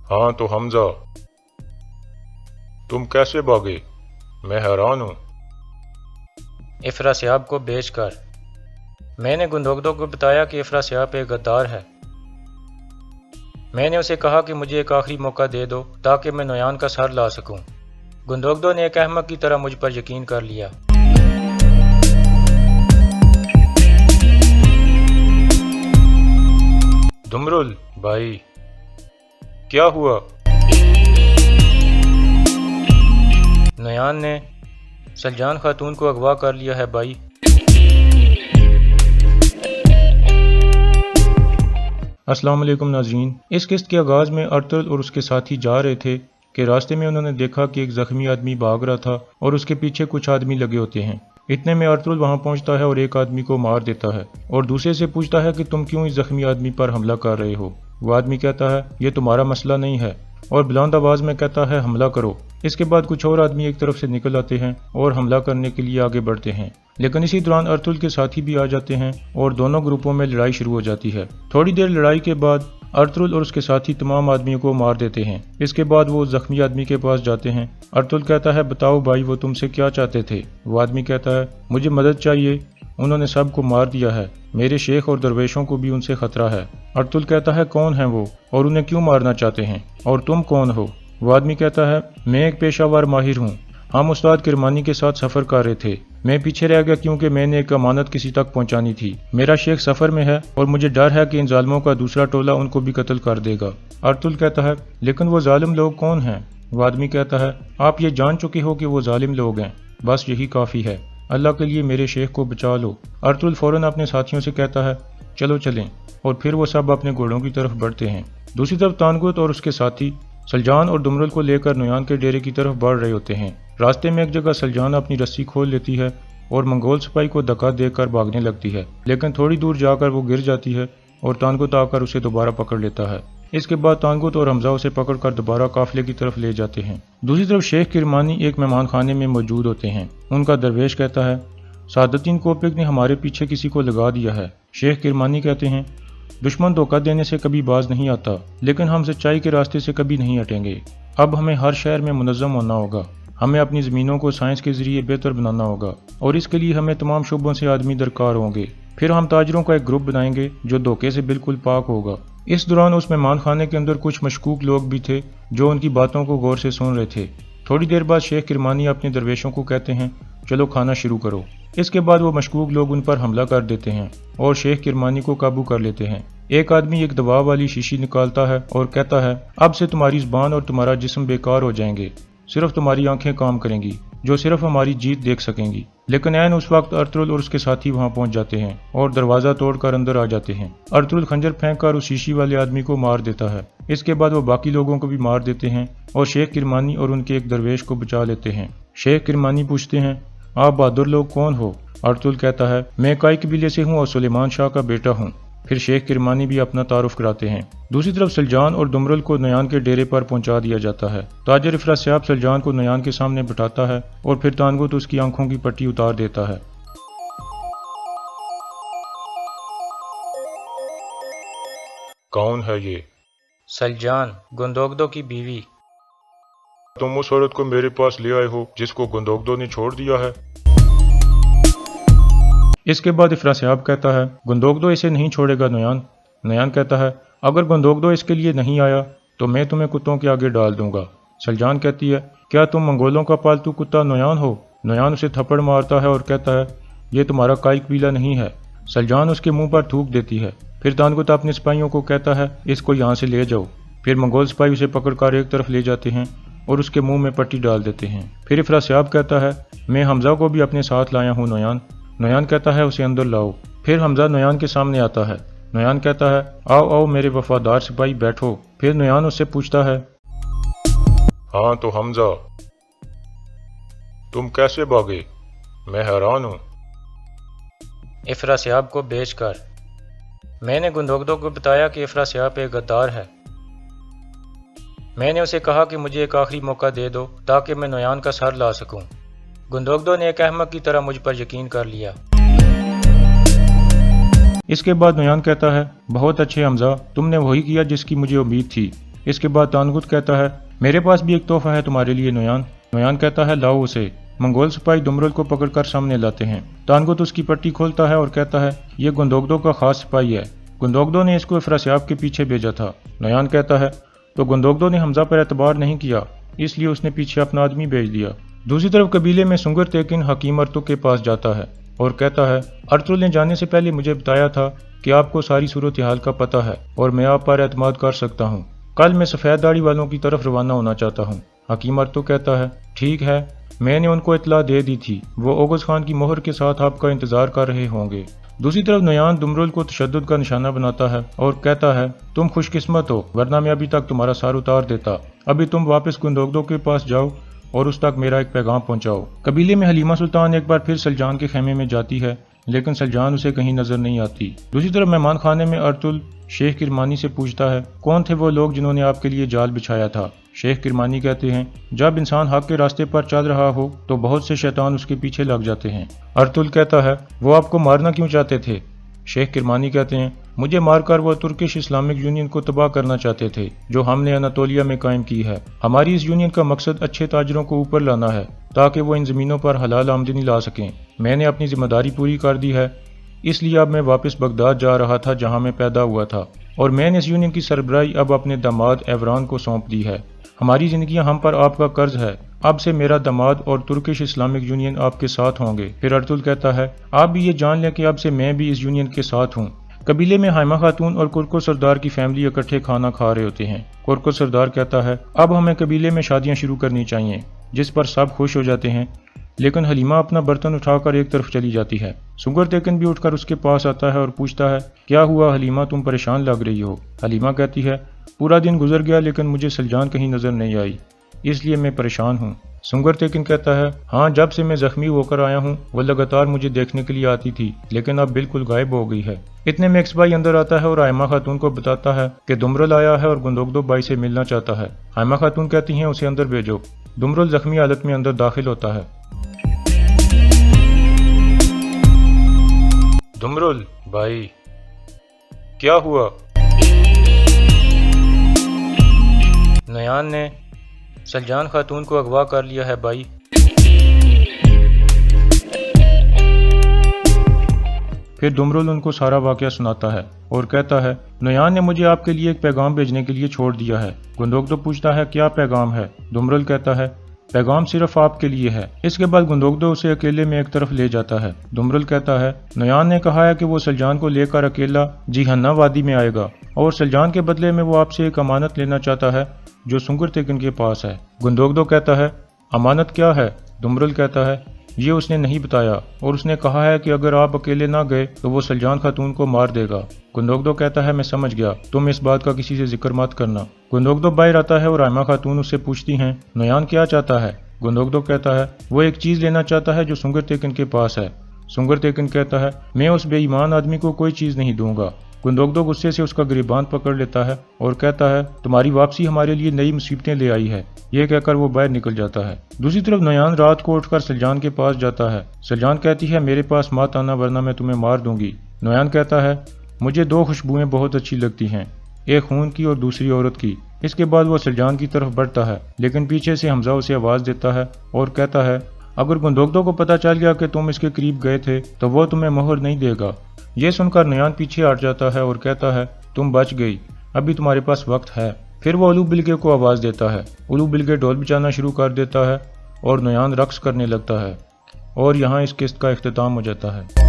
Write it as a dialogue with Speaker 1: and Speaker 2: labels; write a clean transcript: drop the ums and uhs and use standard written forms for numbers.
Speaker 1: हाँ तो हमजा, तुम कैसे भागे? मैं हैरान हूँ।
Speaker 2: इफ्रासियाब को बेचकर। मैंने गुंदोगदो को बताया कि इफ्रासियाब एक गद्दार है। मैंने उसे कहा कि मुझे एक आखिरी मौका दे दो ताकि मैं नोयान का सर ला सकूं। गुंदोगदो ने एक अहमक की तरह मुझ पर यकीन कर लिया।
Speaker 1: दुमरुल भाई, क्या हुआ?
Speaker 2: नोयान ने सलजान खातून को अगवा कर लिया है भाई।
Speaker 3: अस्सलाम वालेकुम नाज़रीन। इस किस्त के आगाज़ में अर्तुल और उसके साथी जा रहे थे कि रास्ते में उन्होंने देखा कि एक ज़ख्मी आदमी भाग रहा था और उसके पीछे कुछ आदमी लगे होते हैं। इतने में अर्तुल वहां पहुंचता है और एक आदमी को मार देता है और दूसरे से पूछता है कि तुम क्यों इस ज़ख्मी आदमी पर हमला कर रहे हो। वो आदमी कहता है ये तुम्हारा मसला नहीं है और बुलंद आवाज़ में कहता है हमला करो। इसके बाद कुछ और आदमी एक तरफ से निकल आते हैं और हमला करने के लिए आगे बढ़ते हैं, लेकिन इसी दौरान अर्तुल के साथी भी आ जाते हैं और दोनों ग्रुपों में लड़ाई शुरू हो जाती है। थोड़ी देर लड़ाई के बाद अर्तुल और उसके साथी तमाम आदमियों को मार देते हैं। इसके बाद वो जख्मी आदमी के पास जाते हैं। अर्तुल कहता है बताओ भाई, वो तुमसे क्या चाहते थे? वो आदमी कहता है मुझे मदद चाहिए, उन्होंने सबको मार दिया है, मेरे शेख और दरवेशों को भी उनसे खतरा है। अर्तुल कहता है कौन है वो और उन्हें क्यों मारना चाहते हैं और तुम कौन हो? वो आदमी कहता है मैं एक पेशावर माहिर हूँ, हम उस्ताद किरमानी के साथ सफ़र कर रहे थे, मैं पीछे रह गया क्योंकि मैंने एक अमानत किसी तक पहुंचानी थी। मेरा शेख सफ़र में है और मुझे डर है कि इन जालिमों का दूसरा टोला उनको भी कत्ल कर देगा। अर्तुल कहता है लेकिन वो जालिम लोग कौन हैं? वो आदमी कहता है आप ये जान चुके हो कि वो जालिम लोग हैं, बस यही काफ़ी है, अल्लाह के लिए मेरे शेख को बचा लो। अर्तुल फौरन अपने साथियों से कहता है चलो चलें, और फिर वो सब अपने घोड़ों की तरफ बढ़ते हैं। दूसरी तरफ तानगुत और उसके साथी सलजान और दुमरुल को लेकर नोयान के डेरे की तरफ बढ़ रहे होते हैं। रास्ते में एक जगह सलजान अपनी रस्सी खोल लेती है और मंगोल सिपाही को धक्का देकर भागने लगती है, लेकिन थोड़ी दूर जाकर वो गिर जाती है और तानगुत आकर उसे दोबारा पकड़ लेता है। इसके बाद तानगुत और हमजा उसे पकड़कर दोबारा काफिले की तरफ ले जाते हैं। दूसरी तरफ शेख किरमानी एक मेहमान खाने में मौजूद होते हैं। उनका दरवेश कहता है सादुद्दीन कोपिक ने हमारे पीछे किसी को लगा दिया है। शेख किरमानी कहते हैं दुश्मन धोखा देने से कभी बाज नहीं आता, लेकिन हम सच्चाई के रास्ते से कभी नहीं हटेंगे। अब हमें हर शहर में मुनज़्ज़म होना होगा, हमें अपनी ज़मीनों को साइंस के जरिए बेहतर बनाना होगा और इसके लिए हमें तमाम शुबों से आदमी दरकार होंगे। फिर हम ताजरों का एक ग्रुप बनाएंगे जो धोखे से बिल्कुल पाक होगा। इस दौरान उस मेहमान खाने के अंदर कुछ मशकूक लोग भी थे जो उनकी बातों को गौर से सुन रहे थे। थोड़ी देर बाद शेख किरमानी अपने दरवेशों को कहते हैं चलो खाना शुरू करो। इसके बाद वो मशकूक लोग उन पर हमला कर देते हैं और शेख किरमानी को काबू कर लेते हैं। एक आदमी एक दवा वाली शीशी निकालता है और कहता है अब से तुम्हारी जुबान और तुम्हारा जिस्म बेकार हो जाएंगे, सिर्फ तुम्हारी आंखें काम करेंगी जो सिर्फ हमारी जीत देख सकेंगी। लेकिन ऐन उस वक्त अर्तुल और उसके साथी वहां पहुंच जाते हैं और दरवाजा तोड़कर अंदर आ जाते हैं। अर्तुल खंजर फेंककर उस शीशी वाले आदमी को मार देता है। इसके बाद वो बाकी लोगों को भी मार देते हैं और शेख किरमानी और उनके एक दरवेश को बचा लेते हैं। शेख किरमानी पूछते हैं आप बहादुर लोग कौन हो? अर्तुल कहता है मैं काई कबीले से हूँ और सुलेमान शाह का बेटा हूँ। फिर शेख किरमानी भी अपना तारुफ कराते हैं। दूसरी तरफ सलजान और दुमरुल को नोयान के डेरे पर पहुंचा दिया जाता है। ताजर इफ्रासियाब सलजान को नोयान के सामने बिठाता है और फिर तानगुत उसकी आंखों की पट्टी उतार देता है।
Speaker 1: कौन है ये?
Speaker 2: सलजान, गुंदोगदो की बीवी।
Speaker 1: तुम उस औरत को मेरे पास ले आए हो जिसको गुंदोगदो ने छोड़ दिया है?
Speaker 3: इसके बाद इफ्रासियाब कहता है गुंदोगदो इसे नहीं छोड़ेगा नोयान। नोयान कहता है अगर गुंदोगदो इसके लिए नहीं आया तो मैं तुम्हें कुत्तों के आगे डाल दूंगा। सलजान कहती है क्या तुम मंगोलों का पालतू कुत्ता नोयान हो? नोयान उसे थप्पड़ मारता है और कहता है ये तुम्हारा काई कबीला नहीं है। सलजान उसके मुंह पर थूक देती है। फिर तानगुत अपने सिपाहियों को कहता है इसको यहाँ से ले जाओ। फिर मंगोल सिपाही उसे पकड़कर एक तरफ ले जाते हैं और उसके मुंह में पट्टी डाल देते हैं। फिर इफ्रासियाब कहता है मैं हमजा को भी अपने साथ लाया हूँ नोयान। नोयान कहता है उसे अंदर लाओ। फिर हमजा नोयान के सामने आता है। नोयान कहता है आओ आओ मेरे वफादार सिपाही बैठो। फिर नोयान उससे पूछता है
Speaker 1: हाँ तो हमजा, तुम कैसे भागे? मैं हैरान हूँ।
Speaker 2: इफ्रासियाब को बेचकर। मैंने गुंदोगदो को बताया कि इफ्रासियाब एक गद्दार है। मैंने उसे कहा कि मुझे एक आखिरी मौका दे दो ताकि मैं नोयान का सर ला सकूं। गुंदोगदो ने एक अहमक की तरह मुझ पर यकीन कर लिया।
Speaker 3: इसके बाद नोयान कहता है बहुत अच्छे हमजा, तुमने वही किया जिसकी मुझे उम्मीद थी। اس کے بعد تانگت کہتا ہے میرے پاس بھی ایک تحفہ ہے تمہارے لیے نویان۔ نویان کہتا ہے لاؤ اسے۔ منگول سپاہی دمرل کو پکڑ کر سامنے لاتے ہیں۔ تانگت اس کی پٹی کھولتا ہے اور کہتا ہے یہ گندوگدو کا خاص سپاہی ہے، گندوگدو نے اس کو افراسیاب کے پیچھے بھیجا تھا۔ نویان کہتا ہے تو گندوگدو نے حمزہ پر اعتبار نہیں کیا، اس لیے اس نے پیچھے اپنا آدمی بھیج دیا۔ دوسری طرف قبیلے میں سنگر تیکن حکیم ارتو کے پاس جاتا ہے اور کہتا ہے ارتل نے جانے سے پہلے مجھے بتایا تھا کہ آپ کو ساری صورتحال کا پتہ ہے اور میں آپ پر اعتماد کر سکتا ہوں۔ کل میں سفید داڑھی والوں کی طرف روانہ ہونا چاہتا ہوں۔ حکیم ارتو کہتا ہے ٹھیک ہے، میں نے ان کو اطلاع دے دی تھی، وہ اوغز خان کی مہر کے ساتھ آپ کا انتظار کر رہے ہوں گے۔ دوسری طرف نویان دمرل کو تشدد کا نشانہ بناتا ہے اور کہتا ہے تم خوش قسمت ہو، ورنہ میں ابھی تک تمہارا سر اتار دیتا۔ ابھی تم واپس گندوگدو کے پاس جاؤ اور اس تک میرا ایک پیغام پہنچاؤ۔ قبیلے میں حلیمہ سلطان ایک بار پھر سلجان کے خیمے میں جاتی ہے، لیکن سلجان اسے کہیں نظر نہیں آتی۔ دوسری طرف مہمان خانے میں ارتل شیخ کرمانی سے پوچھتا ہے کون تھے وہ لوگ جنہوں نے آپ کے لیے جال بچھایا تھا؟ شیخ کرمانی کہتے ہیں جب انسان حق کے راستے پر چل رہا ہو تو بہت سے شیطان اس کے پیچھے لگ جاتے ہیں۔ ارتل کہتا ہے وہ آپ کو مارنا کیوں چاہتے تھے؟ شیخ کرمانی کہتے ہیں مجھے مار کر وہ ترکش اسلامک یونین کو تباہ کرنا چاہتے تھے جو ہم نے اناتولیا میں قائم کی ہے۔ ہماری اس یونین کا مقصد اچھے تاجروں کو اوپر لانا ہے تاکہ وہ ان زمینوں پر حلال آمدنی لا سکیں۔ میں نے اپنی ذمہ داری پوری کر دی ہے، اس لیے اب میں واپس بغداد جا رہا تھا جہاں میں پیدا ہوا تھا، اور میں نے اس یونین کی سربراہی اب اپنے داماد ایوران کو سونپ دی ہے۔ ہماری زندگیاں ہم پر آپ کا قرض ہے، اب سے میرا داماد اور ترکش اسلامک یونین آپ کے ساتھ ہوں گے۔ پھر ارتل کہتا ہے آپ بھی یہ جان لیں کہ اب سے میں بھی اس یونین کے ساتھ ہوں۔ قبیلے میں حائمہ خاتون اور کرکو سردار کی فیملی اکٹھے کھانا کھا رہے ہوتے ہیں۔ کرکو سردار کہتا ہے اب ہمیں قبیلے میں شادیاں شروع کرنی چاہیے، جس پر سب خوش ہو جاتے ہیں، لیکن حلیمہ اپنا برتن اٹھا کر ایک طرف چلی جاتی ہے۔ سنگر تیکن بھی اٹھ کر اس کے پاس آتا ہے اور پوچھتا ہے کیا ہوا حلیمہ، تم پریشان لگ رہی ہو؟ حلیمہ کہتی ہے پورا دن گزر گیا لیکن مجھے سلجان کہیں نظر نہیں آئی، اس لیے میں پریشان ہوں۔ سنگر تیکن کہتا ہے ہاں جب سے میں زخمی ہو کر آیا ہوں وہ لگاتار مجھے دیکھنے کے لیے آتی تھی لیکن اب بالکل غائب ہو گئی ہے۔ اتنے میں ایکس بھائی اندر آتا ہے اور حائمہ خاتون کو بتاتا ہے کہ دمرل آیا ہے اور گندوگدو بائی سے ملنا چاہتا ہے۔ حائمہ خاتون کہتی ہیں اسے اندر بھیجو۔ دمرل زخمی حالت میں اندر داخل ہوتا ہے۔
Speaker 2: دمرل بھائی کیا ہوا؟ نویان نے سلجان خاتون کو اغوا کر لیا ہے بھائی۔
Speaker 3: پھر دمرل ان کو سارا واقعہ سناتا ہے اور کہتا ہے نویان نے مجھے آپ کے لیے ایک پیغام بھیجنے کے لیے چھوڑ دیا ہے۔ گندوگدو پوچھتا ہے کیا پیغام ہے؟ دمرل کہتا ہے پیغام صرف آپ کے لیے ہے۔ اس کے بعد گندوگدو اسے اکیلے میں ایک طرف لے جاتا ہے۔ دمرل کہتا ہے نویان نے کہا ہے کہ وہ سلجان کو لے کر اکیلا جیہنہ وادی میں آئے گا اور سلجان کے بدلے میں وہ آپ سے ایک امانت لینا چاہتا ہے جو سنگر تیکن کے پاس ہے۔ گندوگدو کہتا ہے امانت کیا ہے؟ دمرل کہتا ہے یہ اس نے نہیں بتایا اور اس نے کہا ہے کہ اگر آپ اکیلے نہ گئے تو وہ سلجان خاتون کو مار دے گا۔ گندوگدو کہتا ہے میں سمجھ گیا، تم اس بات کا کسی سے ذکر مت کرنا۔ گندوگدو باہر آتا ہے اور حائمہ خاتون اس سے پوچھتی ہیں نویان کیا چاہتا ہے؟ گندوگدو کہتا ہے وہ ایک چیز لینا چاہتا ہے جو سنگر تیکن کے پاس ہے۔ سنگر تیکن کہتا ہے میں اس بے ایمان آدمی کو کوئی چیز نہیں دوں گا۔ گندوگدو غصے سے اس کا گریبان پکڑ لیتا ہے اور کہتا ہے تمہاری واپسی ہمارے لیے نئی مصیبتیں لے آئی ہے۔ یہ کہہ کر وہ باہر نکل جاتا ہے۔ دوسری طرف نویان رات کو اٹھ کر سلجان کے پاس جاتا ہے۔ سلجان کہتی ہے میرے پاس مت آنا ورنہ میں تمہیں مار دوں گی۔ نویان کہتا ہے مجھے دو خوشبوئیں بہت اچھی لگتی ہیں، ایک خون کی اور دوسری عورت کی۔ اس کے بعد وہ سلجان کی طرف بڑھتا ہے لیکن پیچھے سے حمزہ اسے آواز دیتا ہے اور کہتا ہے اگر گندوگدو کو پتہ چل گیا کہ تم اس کے قریب گئے تھے تو وہ تمہیں مہر نہیں دے گا۔ یہ سن کر نویان پیچھے ہٹ جاتا ہے اور کہتا ہے تم بچ گئی، ابھی تمہارے پاس وقت ہے۔ پھر وہ الو بلگے کو آواز دیتا ہے۔ الو بلگے ڈھول بجانا شروع کر دیتا ہے اور نویان رقص کرنے لگتا ہے، اور یہاں اس قسط کا اختتام ہو جاتا ہے۔